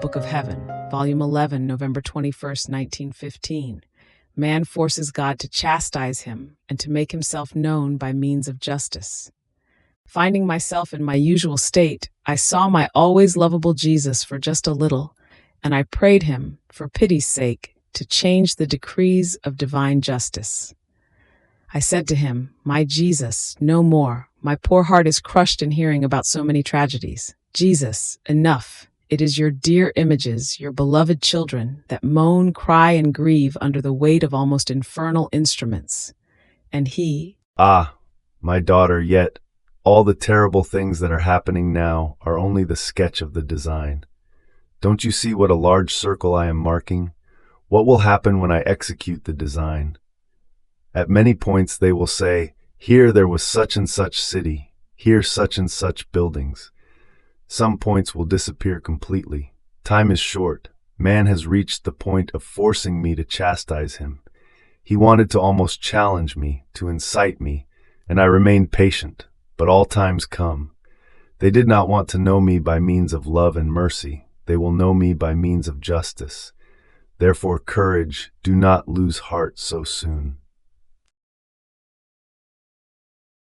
Book of Heaven, Volume 11, November 21st, 1915. Man forces God to chastise him and to make himself known by means of justice. Finding myself in my usual state, I saw my always lovable Jesus for just a little, and I prayed him, for pity's sake, to change the decrees of divine justice. I said to him, "My Jesus, no more. My poor heart is crushed in hearing about so many tragedies. Jesus, enough. It is your dear images, your beloved children, that moan, cry, and grieve under the weight of almost infernal instruments." And he, "Ah, my daughter, yet all the terrible things that are happening now are only the sketch of the design. Don't you see what a large circle I am marking? What will happen when I execute the design? At many points they will say, here there was such and such city, here such and such buildings. Some points will disappear completely. Time is short. Man has reached the point of forcing me to chastise him. He wanted to almost challenge me, to incite me, and I remained patient, but all times come. They did not want to know me by means of love and mercy. They will know me by means of justice. Therefore, courage, do not lose heart so soon.